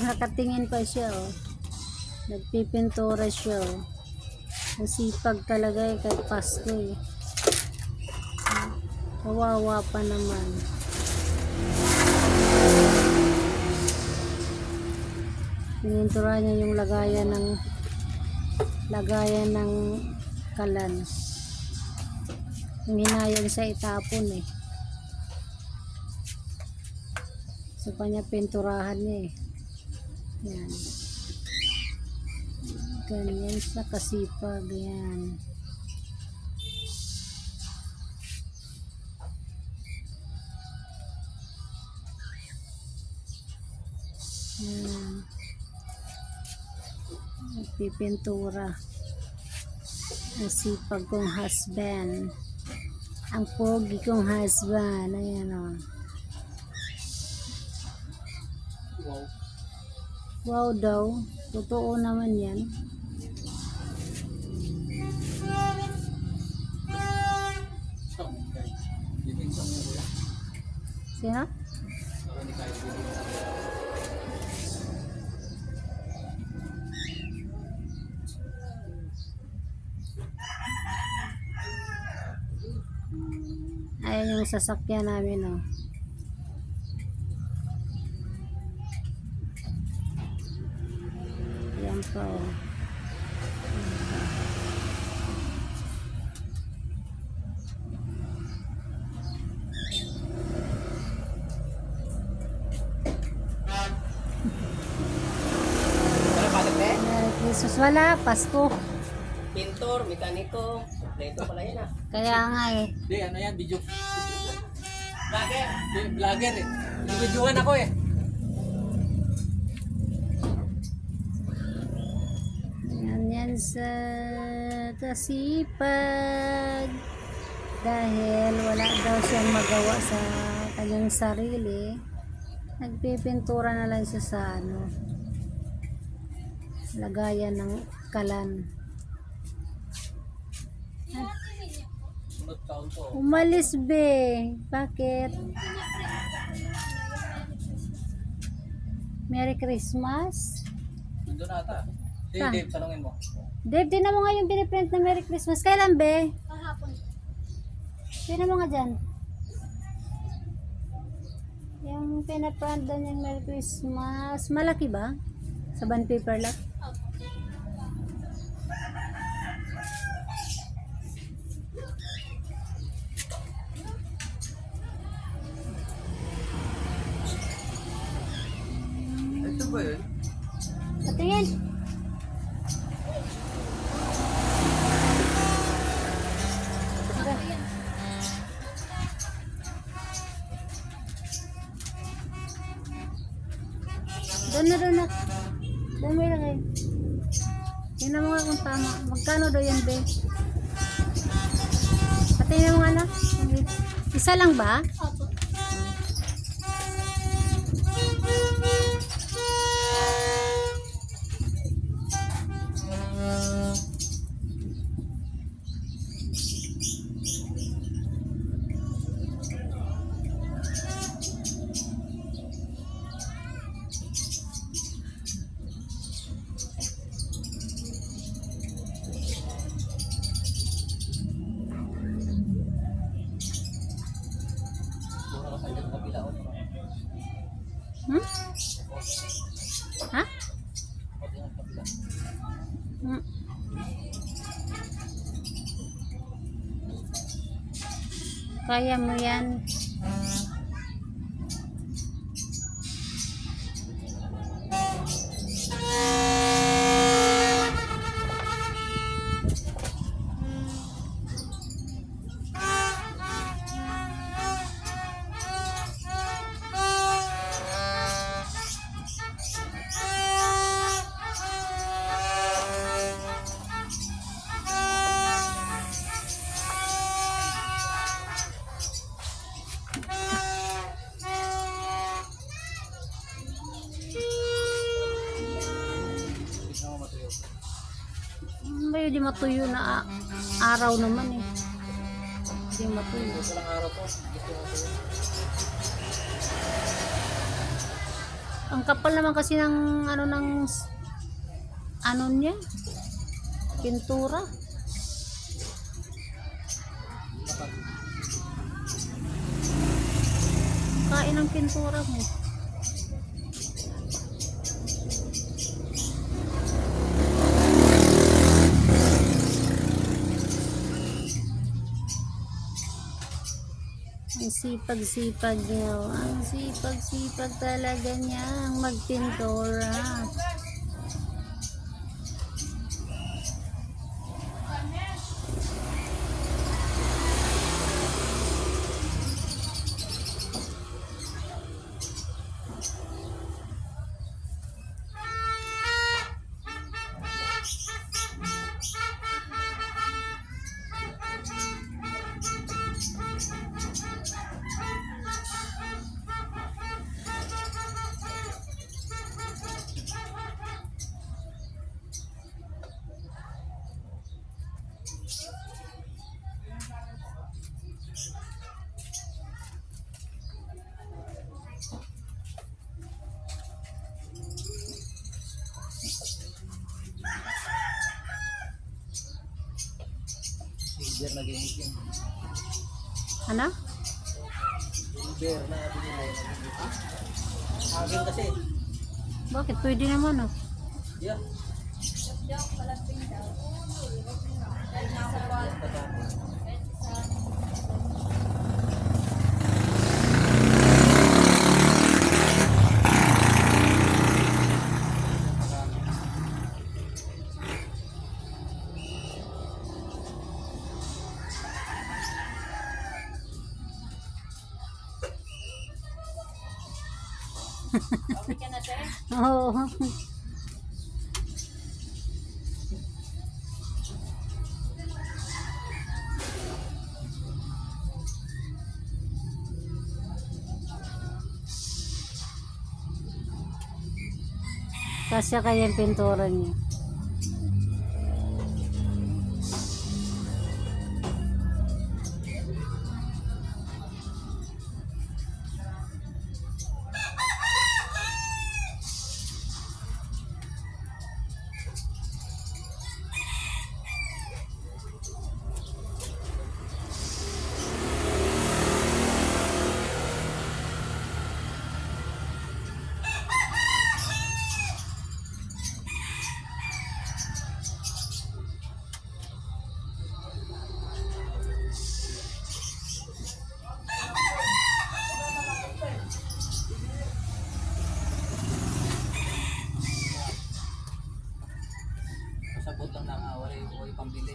Nakatingin pa siya, oh. Nagpipintura siya, oh. Ang sipag talaga eh, kahit Pasko eh. Kawawa pa naman. Pinintura niya yung lagayan ng kalan. Yung hinayang sa itapon eh. So kanya pinturahan niya eh. Yan. Ganyan siya kasipag. Yan. Yan. Nagpipintura. Ang sipag kong husband. Ang pogi kong husband. Ayan o. Wow. Wow daw. Totoo naman yan. Sino? Ayan yung sasakyan namin, oh. Ayan po, oh. Jesus, wala, Pasko. Pintor, mekaniko, dito pala yan ah. Kaya nga eh. Hindi, ano yan, video. Vlogger. Vlogger eh. Nag-videoan ako eh. Yan sa kasipag. Dahil wala daw siyang magawa sa kanyang sarili. Nagpipintura na lang siya sa ano, lagayan ng kalan. Sunod taon to. Umalis be. Bakit? Merry Christmas. Nandun ata. Sige, Saan? Dave, tanongin mo. Dave, di na mo nga yung piniprint na Merry Christmas. Kailan be? Kahapon. Di na mo nga dyan. Yung pinaprint doon yung Merry Christmas. Malaki ba? Sa bond paper lang? Ito ba yun? Patingin. Doon na. Doon mo ilagay. Tingnan mo nga kung tama. Magkano daw yan, be? Patingin mo nga na. Isa lang ba? Opo. Hmm? Ha? Hmm. Kaya mo yan. May di matuyo na araw naman eh. Di matuyo. Walang araw to. Gusto ko to. Ang kapal naman kasi ng ano niya, pintura. Kain ng pintura mo. Ang sipag-sipag niya. Oh. Ang sipag-sipag talaga niya ang magpintura. Silver na ginitin. Ano? Silver na binili. Agin kasi. Bakit? Pwede naman oh. Yeah. Oo. Kasya kaya yung pintura niya. Pasabot lang na nga, wala pambili.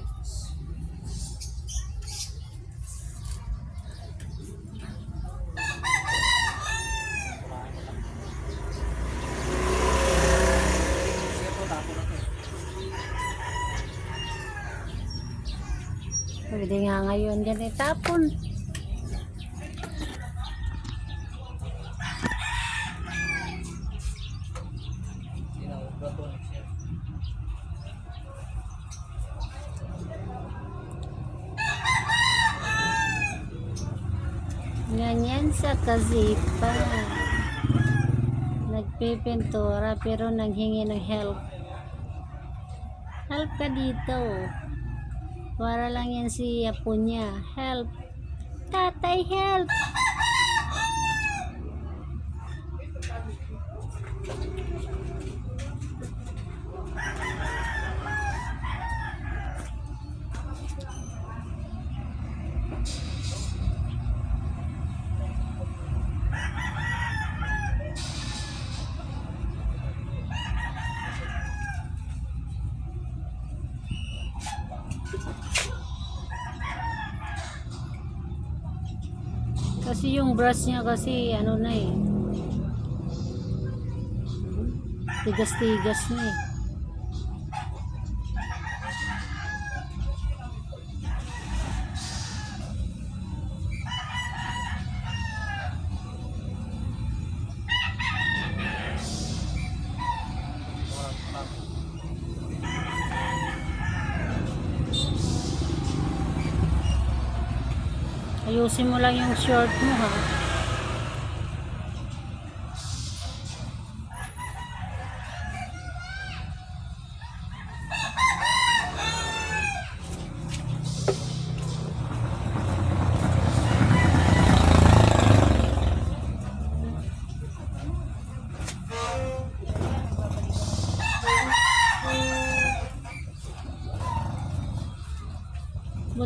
Pwede nga ngayon dyan itapon. Ganyan sa Kazipa. Nagpipintura pero naghingi ng help. Help ka dito. Para lang yan si apo niya. Help. Tatay, help. Kasi yung brush niya kasi ano na eh. Tigas-tigas na eh. Ayusin mo lang yung short mo ha.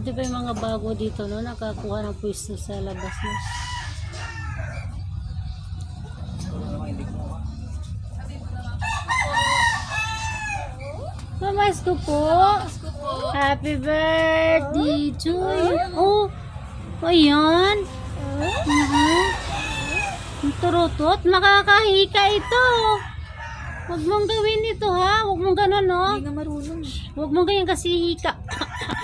Buti pa yung mga bago dito, no? Nakakuha ng pwesto sa labas, no? Mamas ko po. Happy birthday to you. Oh, ayan. Ang turutot, makakahika ito. Huwag mong gawin ito, ha? Huwag mong ganun, no? Hindi nga marunong eh. Huwag mong ganyan kasi hika.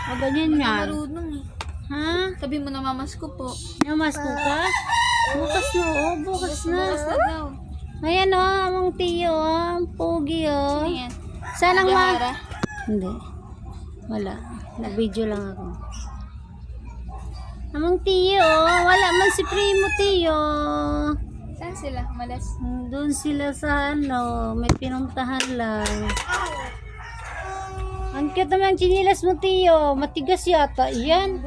O ganyan Hindi nga yan. marunong eh. Ha? Sabi mo na mamas ko po. Namas ko ka? Bukas na, oh. Bukas na. Bukas na daw. Ayan, oh. Amang tiyo, oh. Ang pogi, oh. Ano yan? Sanang ma... Gahara? Hindi. Wala. Nag-video lang ako. Amang tiyo, oh. Wala man si Primo tiyo. Saan sila? Malas? Doon sila sa ano, may pinuntahan lang. Ang cute naman ang chinilas mo, tiyo. Matigas yata. Yan.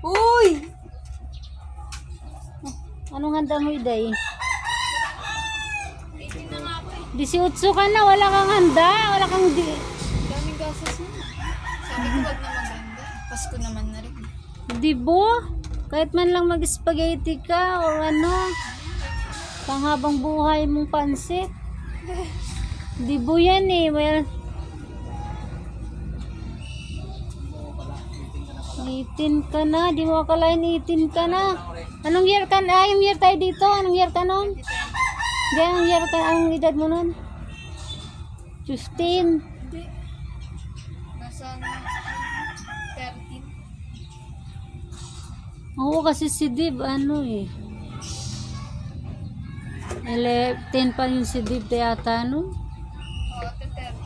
Uy! Anong handa mo, Iday? 18 ka na, wala kang handa. Wala kang Daming gasas mo. Sabi ko wag na maganda. Pasko naman na rin. dibo. Kahit man lang mag-spaghetti ka o ano. Panghabang buhay mong pansit. Dibo yan eh. Well, 18 ka na. Di mo akalain 18 ka na. Anong year ka na? Yung year tayo dito. Anong year ka nun? Di, anong year ka? Anong edad mo nun? 15. Hindi. Nasa 13. Oo, kasi si Dib, ano eh. 10 pa yung si Dib yata, no? Oo, 13 na ako.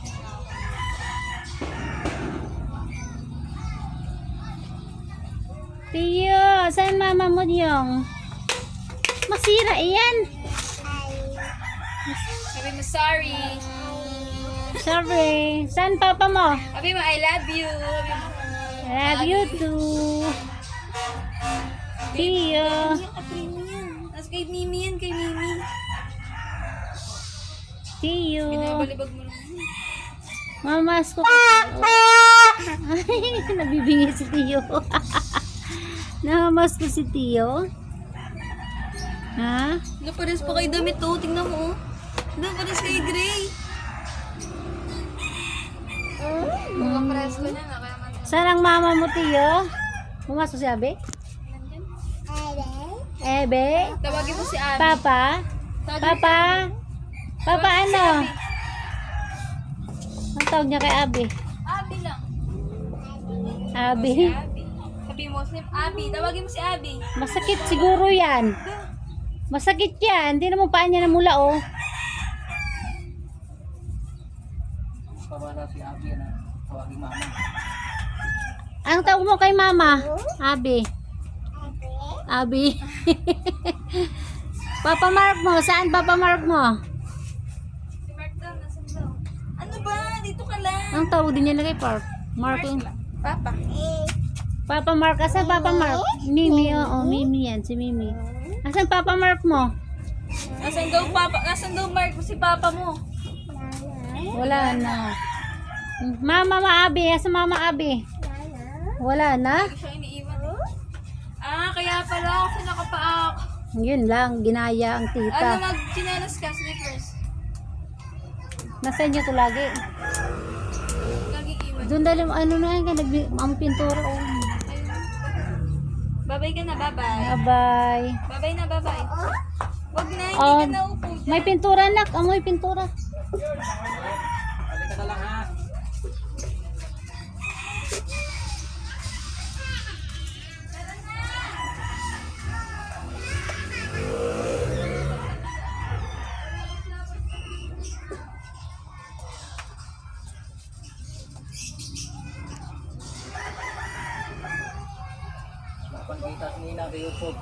Tiyo, saan mama mo yung? Masira iyan. Sabi mo sorry. Sorry. Saan papa mo? Sabi mo I love you. Sabi mo. I love you too. Tiyo. Yan ka Primo yan. Tapos kay Mimi yan, kay Mimi. Tiyo. Binabalibag mo lang. Mamas ko. Ay, nabibingi si Tiyo. Namamas ko si Tiyo. Ha? Ano, pares pa kay damit to. Tingnan mo oh. Ano, pares kay Gray. Mga pares ko na. Nakayaman na. Saan ang mama mo, Tiyo? Pumasok si Abe? Nandyan. Ebe? Tawagin mo si Abby. Papa? Papa? Papa ano? Ang tawag niya kay Abi? Abby lang. Abi? Abby. Sabi mo si Abby. Tawagin mo si Abby. Masakit siguro yan. Masakit yan. Hindi naman paan niya namula, oh. Pabala si Abby na tawagin mama. Ang tawag mo kay mama? Abi. Abi. Papa Mark mo. Saan Papa Mark mo? Si Mark daw. Nasaan daw? Ano ba? Dito ka lang. Ang tawag din niya na kay Mark. Mark yung... Papa. Papa Mark. Asan Papa Mark? Mimi, oo. Mimi yan. Si Mimi. Asan Papa Mark mo? Nasaan daw Papa? Nasaan daw Mark si Papa mo? Wala na. Mama Abi. Asan Mama Abi? Wala na. Hindi siya iniiwan. Ah, kaya pala kasi nakapaak. Yun lang. Ginaya ang Ano tita. mag-chinelas ka? Slippers. Nasaan niyo to lagi? Laging iwan. Doon dali ano na yan. Ang pintura. Oh. Babay ka na, babay. Bye-bye. Babay na, babay. Wag na, hindi Oh, ka na upo. may pintura nak. Amoy pintura. Balik ka na lang ha. Napangkita si Nina sa YouTube.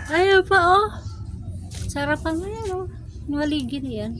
Ayun pa oh. Sarapan mo yan oh. Maligid yan.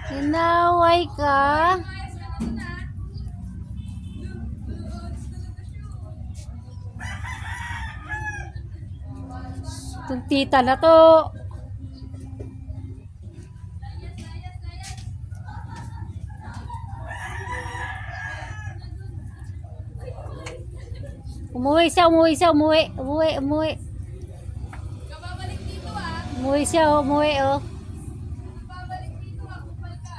Inaway ka. Itong tita na to. Umuwi siya. Umuwi. Kababalik dito ah. Umuwi siya, umuwi oh. Kababalik dito ah. Kupal ka.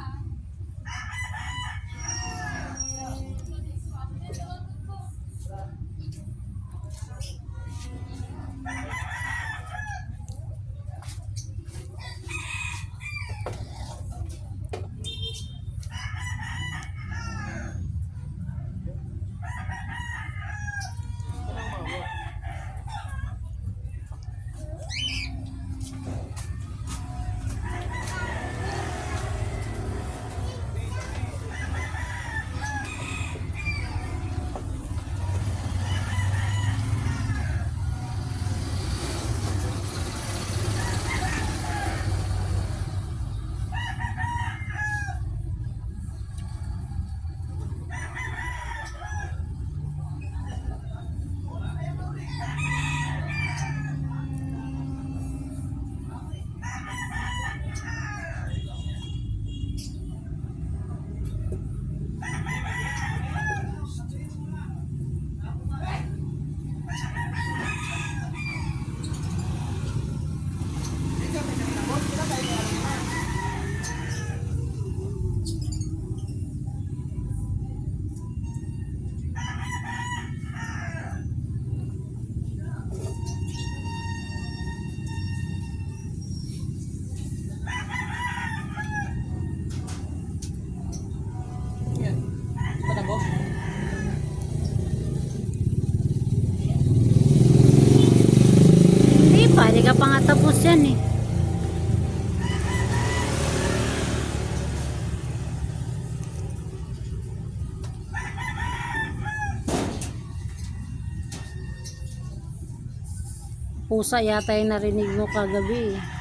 dyan eh. Pusa yata yung narinig mo kagabi eh.